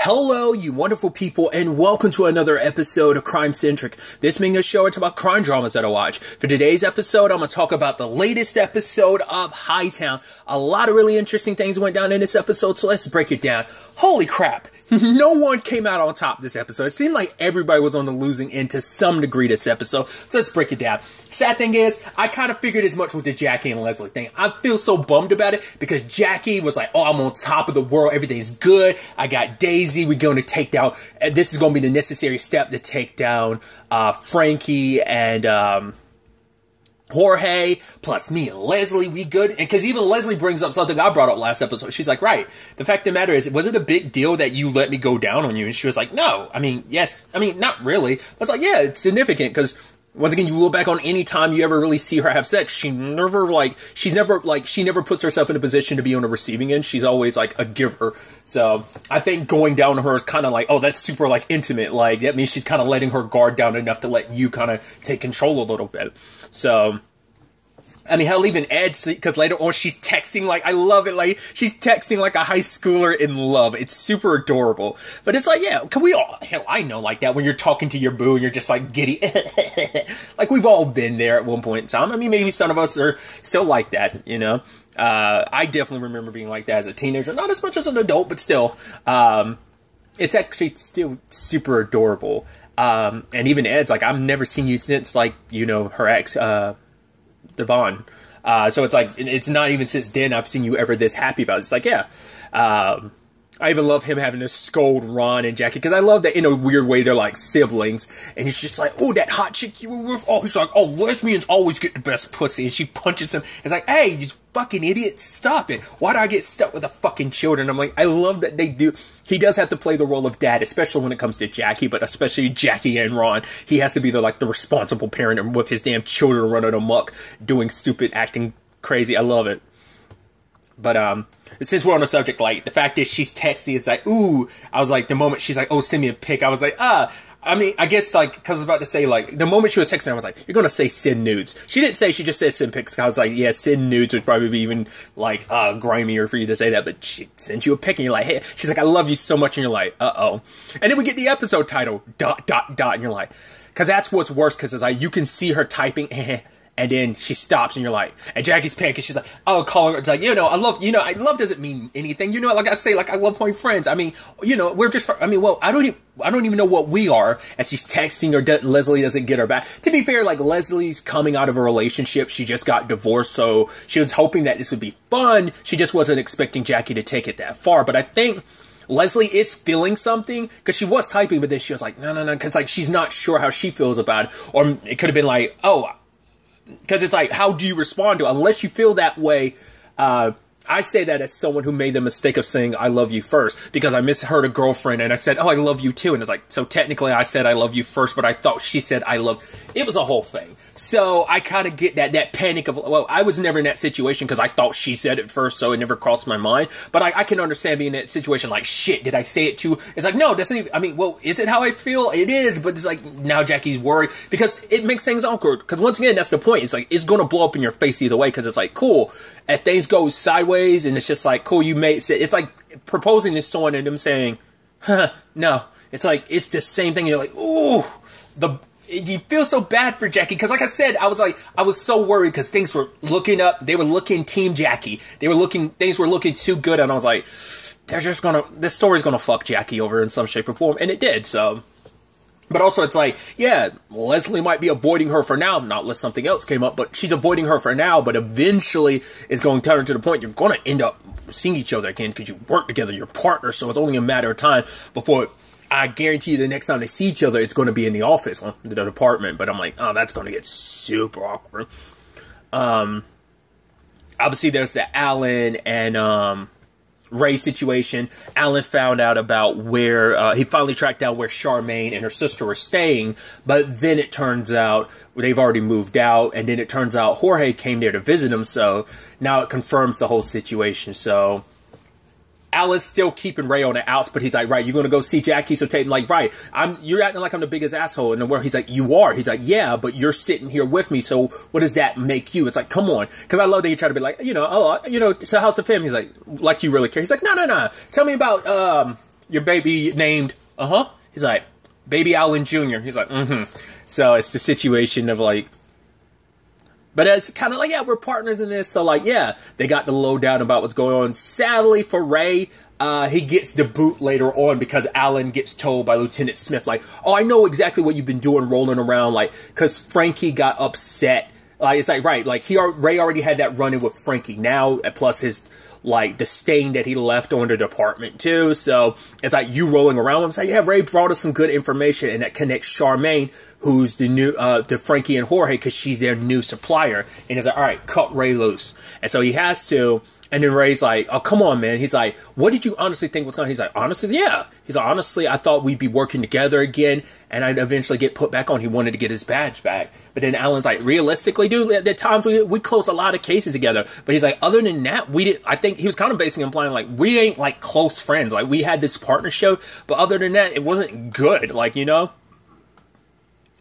Hello, you wonderful people, and welcome to another episode of Crime Centric. This being a show it's about crime dramas that I watch. For today's episode, I'm going to talk about the latest episode of Hightown. A lot of really interesting things went down in this episode, so let's break it down. Holy crap. No one came out on top this episode. It seemed like everybody was on the losing end to some degree this episode. So let's break it down. Sad thing is, I kind of figured as much with the Jackie and Leslie thing. I feel so bummed about it because Jackie was like, oh, I'm on top of the world. Everything's good. I got Daisy. We're going to take down, this is going to be the necessary step to take down Frankie and Jorge, plus me and Leslie, we good. And because even Leslie brings up something I brought up last episode. She's like, right, the fact of the matter is, was it a big deal that you let me go down on you? And she was like, no. I mean, yes. I mean, not really. I was like, yeah, it's significant because once again, you look back on any time you ever really see her have sex, she never puts herself in a position to be on the receiving end. She's always like a giver. So I think going down to her is kind of like, oh, that's super like intimate. Like that means she's kind of letting her guard down enough to let you kind of take control a little bit. So, I mean, hell, even Ed, because later on she's texting, like, I love it, like, she's texting like a high schooler in love. It's super adorable. But it's like, yeah, can we all, hell, I know like that when you're talking to your boo and you're just like giddy. Like, we've all been there at one point in time. I mean, maybe some of us are still like that, you know? I definitely remember being like that as a teenager. Not as much as an adult, but still. It's actually still super adorable. And even Ed's like, I've never seen you since, like, you know, her ex, Devon. So it's like, it's not even since then I've seen you ever this happy about it. It's like, yeah. I even love him having to scold Ron and Jackie, because I love that in a weird way they're like siblings. And he's just like, oh, that hot chick you were with. Oh, he's like, oh, lesbians always get the best pussy. And she punches him. It's like, hey, you fucking idiot, stop it. Why do I get stuck with the fucking children? I'm like, I love that they do. He does have to play the role of dad, especially when it comes to Jackie, but especially Jackie and Ron. He has to be the responsible parent and with his damn children running amok, doing stupid, acting crazy. I love it. But, since we're on the subject, like, the fact is she's texting, it's like, ooh, I was like, the moment she's like, oh, send me a pic, I was like, I mean, I guess, like, because I was about to say, like, the moment she was texting, I was like, you're going to say send nudes. She didn't say, she just said send pics. I was like, yeah, send nudes would probably be even, like, grimier for you to say that, but she sent you a pic, and you're like, hey, she's like, I love you so much, and you're like, uh-oh. And then we get the episode title, ... and you're like, because that's what's worse, because it's like, you can see her typing, and then she stops, and you're like, and Jackie's panicking. She's like, oh, call her. It's like, love doesn't mean anything. You know, like I say, like, I love my friends. I mean, you know, we're just, I mean, well, I don't even know what we are. As she's texting her, Leslie doesn't get her back. To be fair, like, Leslie's coming out of a relationship. She just got divorced, so she was hoping that this would be fun. She just wasn't expecting Jackie to take it that far. But I think Leslie is feeling something, because she was typing, but then she was like, no, because, like, she's not sure how she feels about it. Or it could have been like, oh, because it's like, how do you respond to it? Unless you feel that way, I say that as someone who made the mistake of saying, I love you first, because I misheard a girlfriend, and I said, oh, I love you too, and it's like, so technically I said I love you first, but I thought she said I love, it was a whole thing. So I kind of get that panic of, well, I was never in that situation, because I thought she said it first, so it never crossed my mind, but I can understand being in that situation, like, shit, did I say it too? It's like, no, that's not even, I mean, well, is it how I feel? It is, but it's like, now Jackie's worried, because it makes things awkward, because once again, that's the point, it's like, it's going to blow up in your face either way, because it's like, cool, if things go sideways, and it's just like, cool, you made it. It's like proposing to someone and them saying, huh, no. It's like, it's the same thing. You're like, ooh, you feel so bad for Jackie. Because like I said, I was so worried because things were looking up. They were looking Team Jackie. Things were looking too good. And I was like, this story's going to fuck Jackie over in some shape or form. And it did, so. But also, it's like, yeah, Leslie might be avoiding her for now, not unless something else came up, but she's avoiding her for now, but eventually it's going to turn to the point you're going to end up seeing each other again because you work together, you're partners, so it's only a matter of time before, I guarantee you the next time they see each other, it's going to be in the office, well, the department, but I'm like, oh, that's going to get super awkward. Obviously, there's the Alan and, Ray situation. Alan found out about where, he finally tracked down where Charmaine and her sister were staying, but then it turns out they've already moved out, and then it turns out Jorge came there to visit him, so now it confirms the whole situation, so Alan's still keeping Ray on the outs, but he's like, right, you're going to go see Jackie, so Tatum like, right, you're acting like I'm the biggest asshole in the world. He's like, you are. He's like, yeah, but you're sitting here with me, so what does that make you? It's like, come on. Because I love that you try to be like, so how's the family? He's like you really care. He's like, no. Tell me about, your baby named, He's like, baby Alan Jr. He's like, So it's the situation of like, but it's kind of like, yeah, we're partners in this. So like, yeah, they got the lowdown about what's going on. Sadly for Ray, he gets the boot later on because Alan gets told by Lieutenant Smith, like, oh, I know exactly what you've been doing, rolling around, like, because Frankie got upset. Like, it's like, right, like, Ray already had that run-in with Frankie. Now, plus his, like, the stain that he left on the department, too. So, it's like, you rolling around with him. It's like, yeah, Ray brought us some good information, and that connects Charmaine, who's the new, to Frankie and Jorge, because she's their new supplier. And he's like, all right, cut Ray loose. And so he has to. And then Ray's like, oh, come on, man. He's like, what did you honestly think was going on? He's like, honestly, yeah. He's like, honestly, I thought we'd be working together again, and I'd eventually get put back on. He wanted to get his badge back. But then Alan's like, realistically, dude, at times we closed a lot of cases together. But he's like, other than that, I think he was kind of basically implying, like, we ain't, like, close friends. Like, we had this partnership, but other than that, it wasn't good. Like, you know?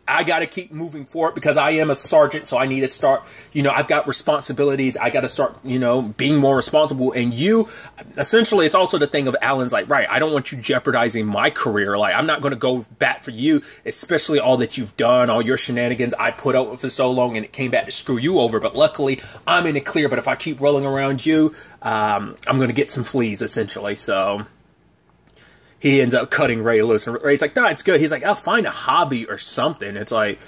I got to keep moving forward because I am a sergeant, so I need to start, you know, I've got responsibilities. I got to start, you know, being more responsible. And you, essentially, it's also the thing of Alan's like, right, I don't want you jeopardizing my career. Like, I'm not going to go back for you, especially all that you've done, all your shenanigans I put up with for so long, and it came back to screw you over. But luckily, I'm in the clear. But if I keep rolling around you, I'm going to get some fleas, essentially. So he ends up cutting Ray loose. And Ray's like, no, it's good. He's like, I'll find a hobby or something. It's like,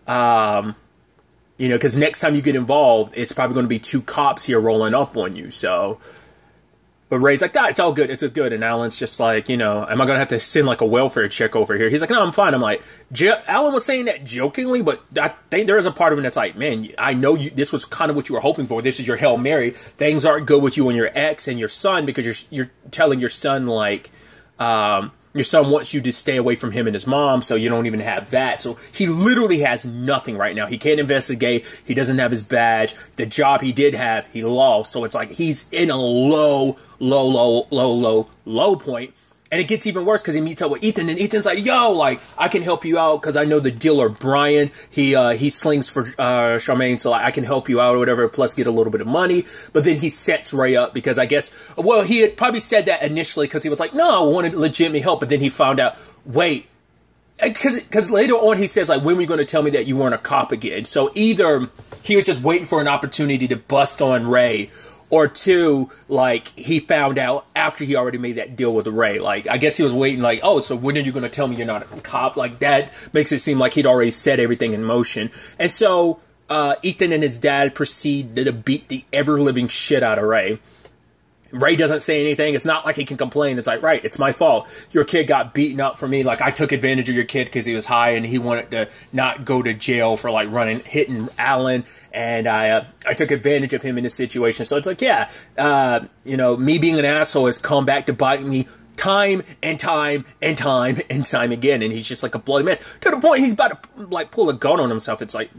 you know, because next time you get involved, it's probably going to be 2 cops here rolling up on you. So, but Ray's like, nah, it's all good. It's good. And Alan's just like, you know, am I going to have to send like a welfare check over here? He's like, no, I'm fine. I'm like, Alan was saying that jokingly, but I think there is a part of him that's like, man, I know this was kind of what you were hoping for. This is your Hail Mary. Things aren't good with you and your ex and your son because you're telling your son, like, your son wants you to stay away from him and his mom, so you don't even have that. So he literally has nothing right now. He can't investigate. He doesn't have his badge. The job he did have, he lost. So it's like he's in a low point. And it gets even worse because he meets up with Ethan, and Ethan's like, yo, like, I can help you out because I know the dealer, Brian. He slings for Charmaine, so like, I can help you out or whatever, plus get a little bit of money. But then he sets Ray up because I guess, well, he had probably said that initially because he was like, no, I wanted legitimate help. But then he found out, wait, because later on he says, like, when were you going to tell me that you weren't a cop again? So either he was just waiting for an opportunity to bust on Ray, or 2, like, he found out after he already made that deal with Ray. Like, I guess he was waiting, like, oh, so when are you going to tell me you're not a cop? Like, that makes it seem like he'd already set everything in motion. And so, Ethan and his dad proceed to beat the ever-living shit out of Ray. Ray doesn't say anything. It's not like he can complain. It's like, right, it's my fault. Your kid got beaten up for me. Like, I took advantage of your kid because he was high and he wanted to not go to jail for, like, hitting Alan. And I took advantage of him in this situation. So it's like, yeah, you know, me being an asshole has come back to bite me time and time again. And he's just like a bloody mess. To the point he's about to, like, pull a gun on himself. It's like,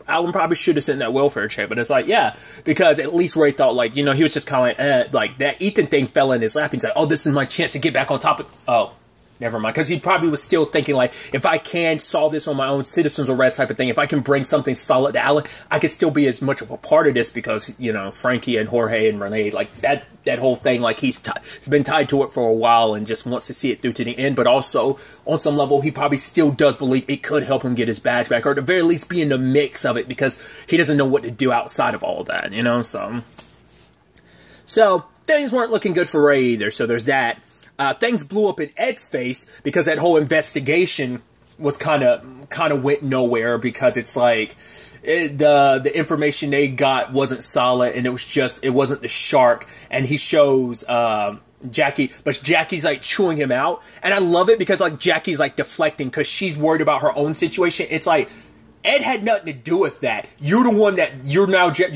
Alan probably should have sent that welfare check, but it's like, yeah, because at least Ray thought, like, you know, he was just kind of like that Ethan thing fell in his lap. He's like, oh, this is my chance to get back on top of, oh, never mind. Because he probably was still thinking, like, if I can solve this on my own, citizens arrest type of thing, if I can bring something solid to Alan, I could still be as much of a part of this because, you know, Frankie and Jorge and Renee, like, that whole thing, like, he's been tied to it for a while and just wants to see it through to the end. But also, on some level, he probably still does believe it could help him get his badge back, or at the very least be in the mix of it because he doesn't know what to do outside of all of that, you know? So things weren't looking good for Ray either, so there's that. Things blew up in Ed's face because that whole investigation was kind of went nowhere because it's like the information they got wasn't solid and it wasn't the shark, and he shows Jackie, but Jackie's like chewing him out, and I love it because like Jackie's like deflecting because she's worried about her own situation. It's like, Ed had nothing to do with that. You're the one that you're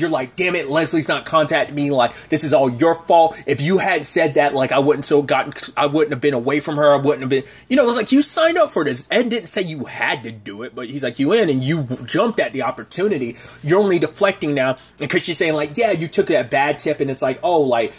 like, damn it, Leslie's not contacting me. Like, this is all your fault. If you hadn't said that, like, I wouldn't have been away from her. I wouldn't have been, you know, it was like, you signed up for this. Ed didn't say you had to do it, but he's like, you in and you jumped at the opportunity. You're only deflecting now. And because she's saying like, yeah, you took that bad tip, and it's like, oh, like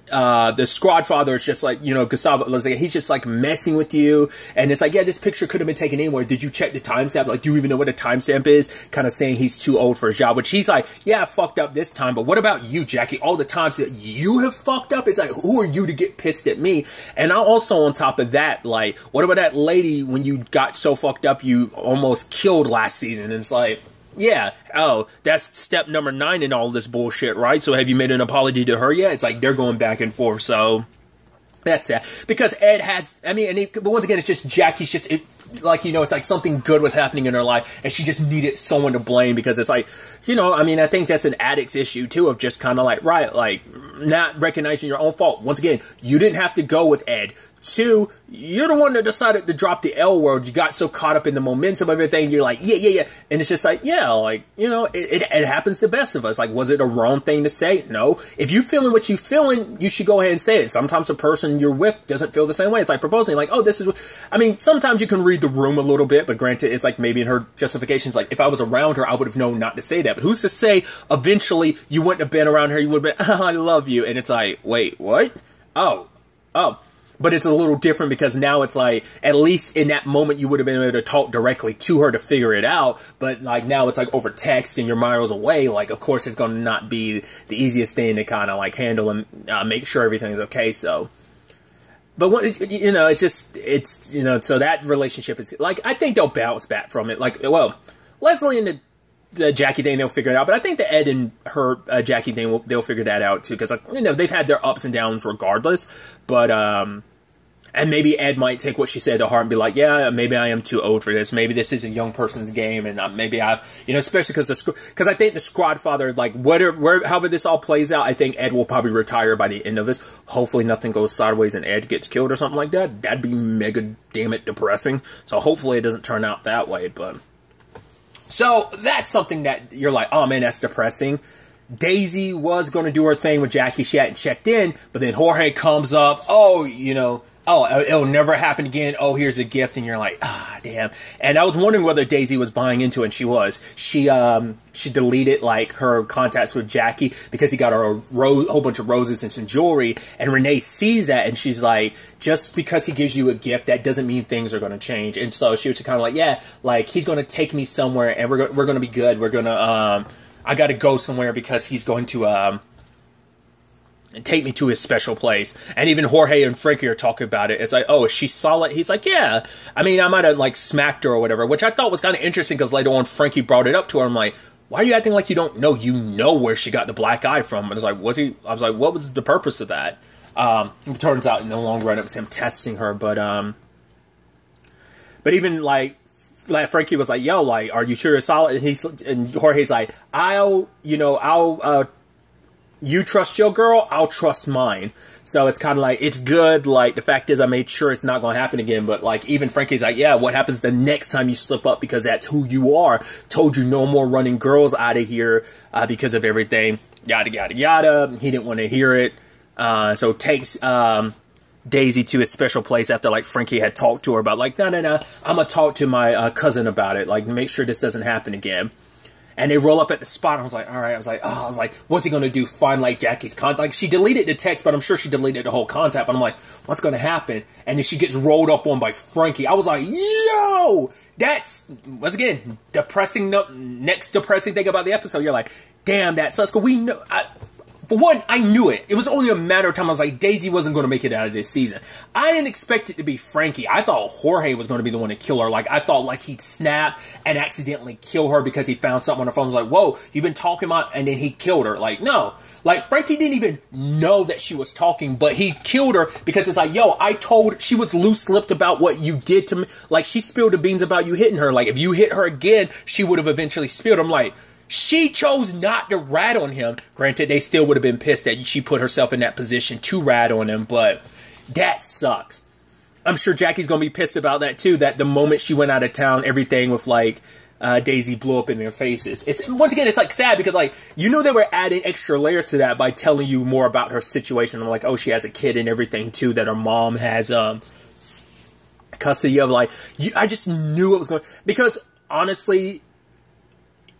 the squad father is just like, Gustavo, he's just like messing with you. And it's like, yeah, this picture could have been taken anywhere. Did you check the timestamp? Like, do you even know what a timestamp is? Kind of saying he's too old for his job, which he's like, yeah, I fucked up this time. But what about you, Jackie? All the times that you have fucked up, it's like, who are you to get pissed at me? And I also, on top of that, like, what about that lady when you got so fucked up you almost killed last season? And it's like, yeah, oh, that's step number 9 in all this bullshit, right? So have you made an apology to her yet? It's like they're going back and forth, so that's that. Because Ed has, but once again, it's just Jackie's just, it's like something good was happening in her life, and she just needed someone to blame, because it's like, I think that's an addict's issue, too, of just kind of like, right, like, not recognizing your own fault. Once again, you didn't have to go with Ed. 2, you're the one that decided to drop the L word. You got so caught up in the momentum of everything. You're like, yeah. And it's just like, yeah, like, it happens to the best of us. Like, was it a wrong thing to say? No. If you're feeling what you're feeling, you should go ahead and say it. Sometimes the person you're with doesn't feel the same way. It's like proposing, like, oh, this is, sometimes you can read the room a little bit, but granted, it's like maybe in her justifications, like, if I was around her, I would have known not to say that. But who's to say eventually you wouldn't have been around her, you would have been, I love you. And it's like, wait, what? Oh. But it's a little different because now it's like, at least in that moment, you would have been able to talk directly to her to figure it out. But like now it's like over text and you're miles away. Like, of course, it's going to not be the easiest thing to kind of like handle and make sure everything's okay. So, but so that relationship is like, I think they'll bounce back from it. Like, well, Leslie and the Jackie thing, they'll figure it out. But I think the Ed and her Jackie thing, they'll figure that out too. Because they've had their ups and downs regardless. But and maybe Ed might take what she said to heart and be like, yeah, maybe I am too old for this. Maybe this is a young person's game, and maybe I've, especially because I think the squad father, like however this all plays out, I think Ed will probably retire by the end of this. Hopefully nothing goes sideways and Ed gets killed or something like that. That'd be mega damn it depressing. So hopefully it doesn't turn out that way. But so that's something that you're like, oh man, that's depressing. Daisy was going to do her thing with Jackie. She hadn't checked in, but then Jorge comes up. Oh, it'll never happen again. Oh, here's a gift. And you're like, damn. And I was wondering whether Daisy was buying into it, and she was. She deleted, like, her contacts with Jackie because he got her a whole bunch of roses and some jewelry. And Renee sees that, and she's like, just because he gives you a gift, that doesn't mean things are going to change. And so she was kind of like, yeah, like, he's going to take me somewhere, and we're going to be good. We're going to, I got to go somewhere because he's going to, take me to his special place. And even Jorge and Frankie are talking about it. It's like, oh, is she solid? He's like, yeah. I might have like smacked her or whatever, which I thought was kind of interesting because later on Frankie brought it up to her. I'm like, why are you acting like you don't know? You know where she got the black eye from. And I was like, what was the purpose of that? It turns out in the long run it was him testing her. But even like Frankie was like, yo, like, are you sure you're solid? And Jorge's like, you trust your girl, I'll trust mine. So it's kind of like, it's good. Like, the fact is I made sure it's not going to happen again. But like, even Frankie's like, yeah, what happens the next time you slip up? Because that's who you are. Told you no more running girls out of here because of everything. Yada, yada, yada. He didn't want to hear it. So takes Daisy to his special place after like Frankie had talked to her about like, no, I'm going to talk to my cousin about it. Like, make sure this doesn't happen again. And they roll up at the spot, and I was like, all right. I was like, what's he going to do? Find, like, Jackie's contact? Like, she deleted the text, but I'm sure she deleted the whole contact. But I'm like, what's going to happen? And then she gets rolled up on by Frankie. I was like, yo! That's, once again, depressing. Next depressing thing about the episode. You're like, damn, that sucks. Because we know... For one, I knew it. It was only a matter of time. I was like, Daisy wasn't going to make it out of this season. I didn't expect it to be Frankie. I thought Jorge was going to be the one to kill her. Like, I thought, like, he'd snap and accidentally kill her because he found something on her phone. I was like, whoa, you've been talking about... And then he killed her. Like, no. Like, Frankie didn't even know that she was talking, but he killed her because it's like, yo, she was loose-lipped about what you did to me. Like, she spilled the beans about you hitting her. Like, if you hit her again, she would have eventually spilled. I'm like... She chose not to rat on him. Granted, they still would have been pissed that she put herself in that position to rat on him, but that sucks. I'm sure Jackie's going to be pissed about that too, that the moment she went out of town, everything with like Daisy blew up in their faces. It's once again, it's like sad because like, they were adding extra layers to that by telling you more about her situation. I'm like, oh, she has a kid and everything too, that her mom has custody of. Like, I just knew it was going, because honestly,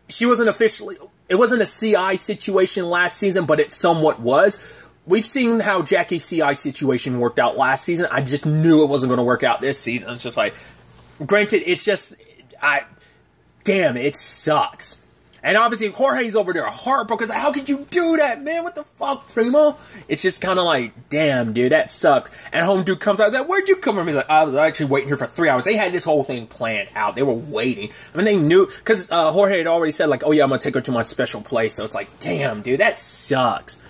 it wasn't a CI situation last season, but it somewhat was. we've seen how Jackie CI situation worked out last season. I just knew it wasn't going to work out this season. It's just like, granted, it's just, damn, it sucks. And obviously, Jorge's over there heartbroken. How could you do that, man? What the fuck, Primo? It's just kind of like, damn, dude, that sucked. And home dude comes out. I was like, where'd you come from? He's like, I was actually waiting here for 3 hours. They had this whole thing planned out. They were waiting. I mean, they knew, because Jorge had already said, like, oh yeah, I'm going to take her to my special place. So it's like, damn, dude, that sucks.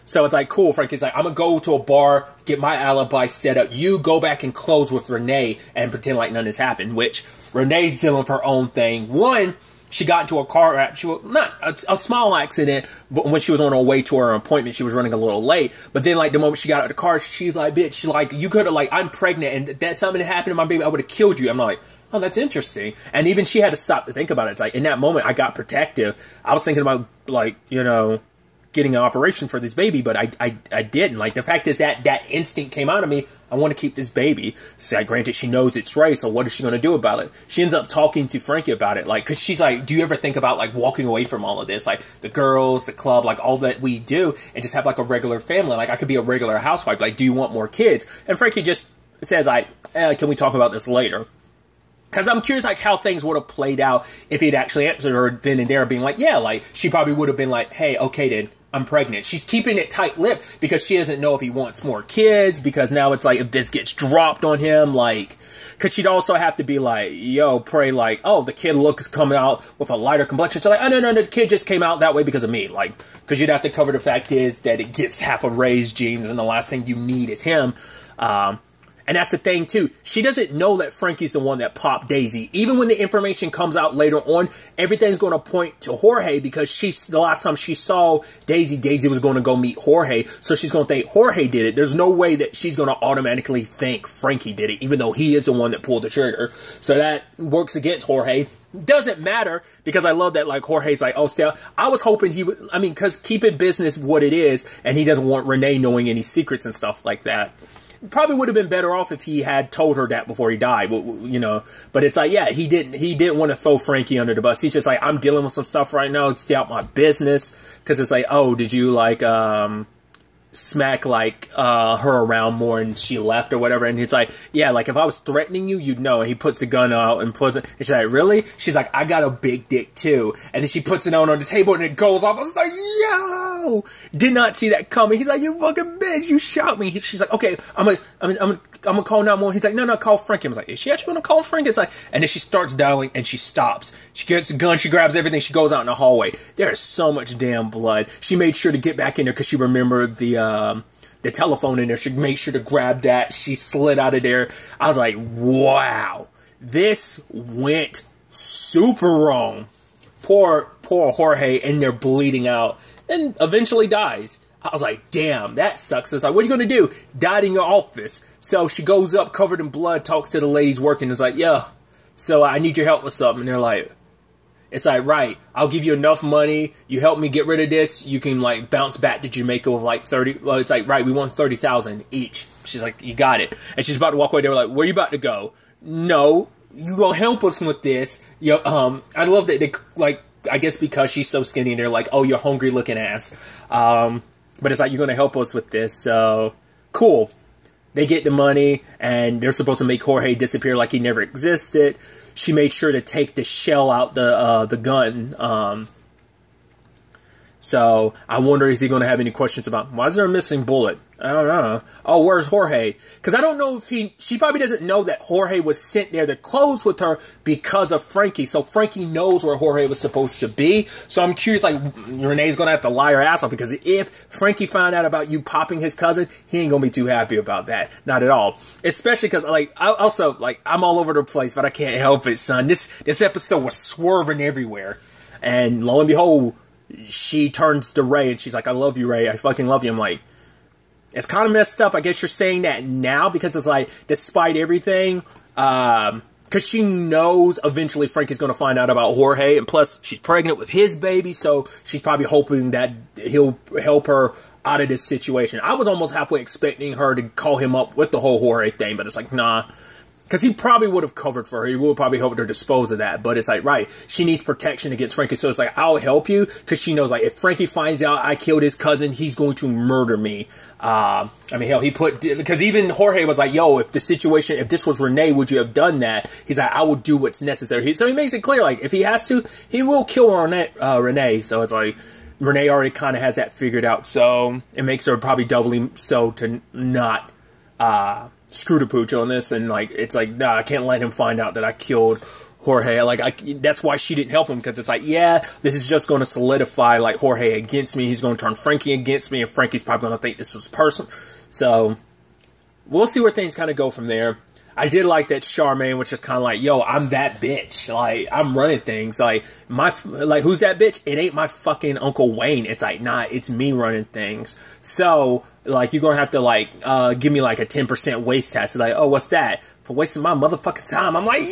So it's like, cool, Frankie's like, I'm going to go to a bar, get my alibi set up. You go back and close with Renee and pretend like none has happened, which Renee's dealing with her own thing. One, she got into a car wreck. She was not a small accident, but when she was on her way to her appointment, she was running a little late. But then, like, the moment she got out of the car, she's like, bitch, she's like, you could have, like, I'm pregnant, and that something happened to my baby, I would have killed you. I'm like, oh, that's interesting. And even she had to stop to think about it. It's like, in that moment, I got protective. I was thinking about, like, you know, getting an operation for this baby, but I didn't. Like, the fact is that instinct came out of me. I want to keep this baby. So, granted, she knows it's Ray, so what is she going to do about it? She ends up talking to Frankie about it, like, because she's like, do you ever think about, like, walking away from all of this? Like, the girls, the club, like, all that we do, and just have, like, a regular family. Like, I could be a regular housewife. Like, do you want more kids? And Frankie just says, like, can we talk about this later? Because I'm curious, like, how things would have played out if he'd actually answered her then and there, being like, yeah, like, she probably would have been like, hey, okay, then, I'm pregnant. She's keeping it tight-lipped because she doesn't know if he wants more kids, because now it's like, if this gets dropped on him, like, because she'd also have to be like, yo, pray, like, oh, the kid looks coming out with a lighter complexion. So like, oh, no, the kid just came out that way because of me. Like, because you'd have to cover the fact is that it gets half of Ray's genes, and the last thing you need is him. And that's the thing, too. She doesn't know that Frankie's the one that popped Daisy. Even when the information comes out later on, everything's going to point to Jorge, because the last time she saw Daisy, Daisy was going to go meet Jorge. So she's going to think Jorge did it. There's no way that she's going to automatically think Frankie did it, even though he is the one that pulled the trigger. So that works against Jorge. Doesn't matter, because I love that, like, Jorge's like, oh, still, I was hoping he would, I mean, because keeping business what it is, and he doesn't want Renee knowing any secrets and stuff like that. Probably would have been better off if he had told her that before he died, you know. But it's like, yeah, he didn't want to throw Frankie under the bus. He's just like, I'm dealing with some stuff right now. Stay out my business. Because it's like, oh, did you, like, smack, like, her around more and she left or whatever? And he's like, yeah, like, if I was threatening you, you'd know. And he puts the gun out and puts it. And she's like, really? She's like, I got a big dick too. And then she puts it on the table and it goes off. I was like, yo! Did not see that coming. He's like, you fucking bitch, you shot me. She's like, okay, I'm gonna call 911. He's like, no, call Frankie. I was like, is she actually gonna call Frankie? It's like, and then she starts dialing and she stops. She gets the gun, she grabs everything, she goes out in the hallway. There is so much damn blood. She made sure to get back in there because she remembered the telephone in there. She made sure to grab that. She slid out of there. I was like, wow, this went super wrong. Poor Jorge in there bleeding out and eventually dies. I was like, damn, that sucks. I was like, what are you going to do? Died in your office. So she goes up covered in blood, talks to the ladies working. It's like, yeah, so I need your help with something. And they're like, it's like, right, I'll give you enough money. You help me get rid of this. You can, like, bounce back to Jamaica with, like, 30. Well, it's like, right, we want 30,000 each. She's like, you got it. And she's about to walk away. They were like, where are you about to go? No, you gonna help us with this. I love that they, like, I guess because she's so skinny, they're like, oh, you're hungry looking ass. But it's like, you're going to help us with this. So, cool. They get the money, and they're supposed to make Jorge disappear like he never existed. She made sure to take the shell out the gun. So, I wonder, is he going to have any questions about, why is there a missing bullet? I don't know. Oh, where's Jorge? Because I don't know if she probably doesn't know that Jorge was sent there to close with her because of Frankie. So Frankie knows where Jorge was supposed to be. So I'm curious, like, Renee's going to have to lie her ass off, because if Frankie found out about you popping his cousin, he ain't going to be too happy about that. Not at all. Especially because, like, I'm all over the place, but I can't help it, son. This episode was swerving everywhere. And lo and behold, she turns to Ray and she's like, I love you, Ray. I fucking love you. I'm like, it's kind of messed up. I guess you're saying that now because it's like, despite everything, because she knows eventually Frankie's going to find out about Jorge, and plus she's pregnant with his baby, so she's probably hoping that he'll help her out of this situation. I was almost halfway expecting her to call him up with the whole Jorge thing, but it's like, nah, because he probably would have covered for her. He would probably helped her dispose of that. But it's like, right, she needs protection against Frankie. So it's like, I'll help you, because she knows, like, if Frankie finds out I killed his cousin, he's going to murder me. I mean, hell, because even Jorge was like, yo, if this was Renee, would you have done that? He's like, I will do what's necessary. So he makes it clear, like, if he has to, he will kill Renee. So it's like, Renee already kind of has that figured out. So it makes her probably doubly so to not, screw the pooch on this, and like it's like, nah, I can't let him find out that I killed Jorge. Like, that's why she didn't help him, because it's like, yeah, this is just going to solidify like Jorge against me. He's going to turn Frankie against me, and Frankie's probably going to think this was personal. So we'll see where things kind of go from there. I did like that Charmaine, which is kind of like, yo, I'm that bitch. Like, I'm running things. Like, who's that bitch? It ain't my fucking Uncle Wayne. It's like, nah, it's me running things. So, like, you're going to have to, like, give me, like, a 10% waste test. Like, oh, what's that? For wasting my motherfucking time. I'm like,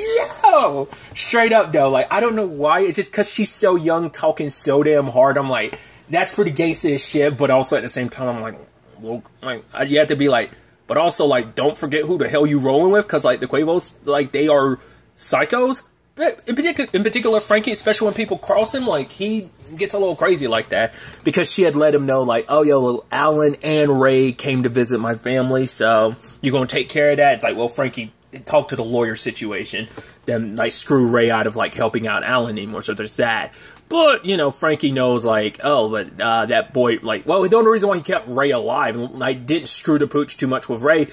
yo! Straight up, though. Like, I don't know why. It's just because she's so young, talking so damn hard. I'm like, that's pretty gangsta as shit. But also, at the same time, I'm like, well, like, you have to be like, but also, like, don't forget who the hell you rolling with, because, like, the Quavos, like, they are psychos. But in particular, Frankie, especially when people cross him, like, he gets a little crazy like that. Because she had let him know, like, oh, yo, Alan and Ray came to visit my family, so you're going to take care of that? It's like, well, Frankie, talk to the lawyer situation. Then, like, screw Ray out of, like, helping out Alan anymore, so there's that. But, you know, Frankie knows, like, oh, but that boy, like, well, the only reason why he kept Ray alive and, like, didn't screw the pooch too much with Ray,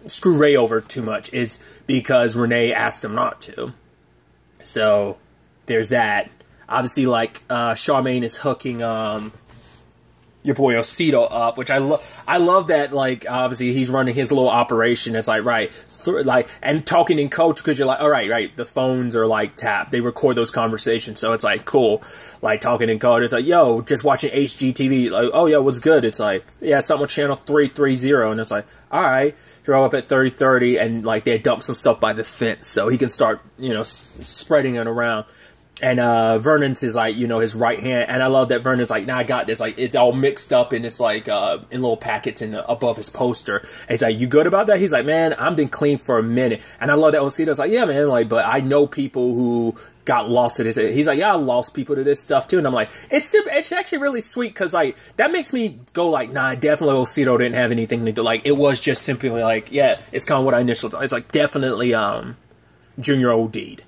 screw Ray over too much, is because Renee asked him not to. So, there's that. Obviously, like, Charmaine is hooking, your boy Osito up, which I love that, like, obviously he's running his little operation. It's like, right, and talking in code, because you're like, all right, the phones are, like, tapped. They record those conversations, so it's like, cool. Like, talking in code, it's like, yo, just watching HGTV, like, oh, yeah, what's good? It's like, yeah, something with channel 330, and it's like, all right, throw up at 3030, and, like, they dump some stuff by the fence, so he can start, you know, spreading it around. And Vernon's is like, you know, his right hand. And I love that Vernon's like, nah, I got this. Like, it's all mixed up, and it's like in little packets above his poster. And he's like, you good about that? He's like, man, I've been clean for a minute. And I love that Osito's like, yeah, man, like, but I know people who got lost to this. He's like, yeah, I lost people to this stuff too. And I'm like, it's actually really sweet, because like that makes me go like, nah, definitely Osito didn't have anything to do. Like, it was just simply like, yeah, it's kind of what I initially thought. It's like definitely Junior OD'd.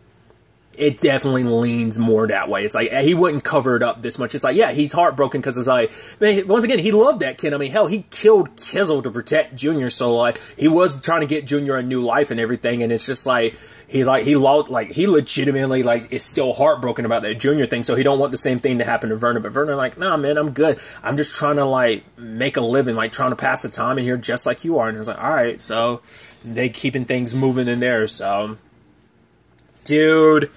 It definitely leans more that way. It's like, he wouldn't cover it up this much. It's like, yeah, he's heartbroken, because it's like, man, once again, he loved that kid. I mean, hell, he killed Kizzle to protect Junior, so like, he was trying to get Junior a new life and everything, and it's just like, he's like, he lost, like, he legitimately, like, is still heartbroken about that Junior thing, so he don't want the same thing to happen to Vernon. But Vernon, like, nah, man, I'm good. I'm just trying to, like, make a living, like, trying to pass the time in here just like you are. And it's like, all right, so they keeping things moving in there, so, dude,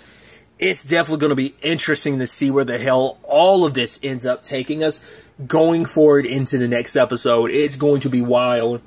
it's definitely going to be interesting to see where the hell all of this ends up taking us going forward into the next episode. It's going to be wild.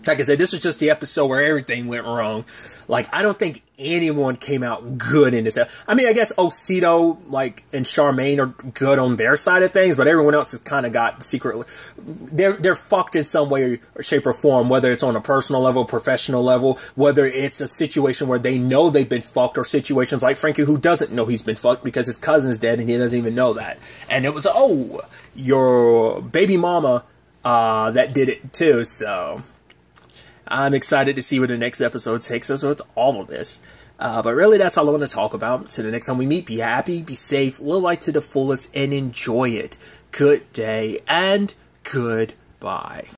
Like I said, this was just the episode where everything went wrong. Like, I don't think anyone came out good in this. I mean, I guess Osito, like, and Charmaine are good on their side of things, but everyone else has kind of got secretly, they're fucked in some way or shape or form, whether it's on a personal level, professional level, whether it's a situation where they know they've been fucked, or situations like Frankie, who doesn't know he's been fucked because his cousin's dead and he doesn't even know that. And it was, oh, your baby mama, that did it too, so I'm excited to see where the next episode takes us with all of this. But really, that's all I want to talk about. Till the next time we meet, be happy, be safe, live life to the fullest, and enjoy it. Good day, and goodbye.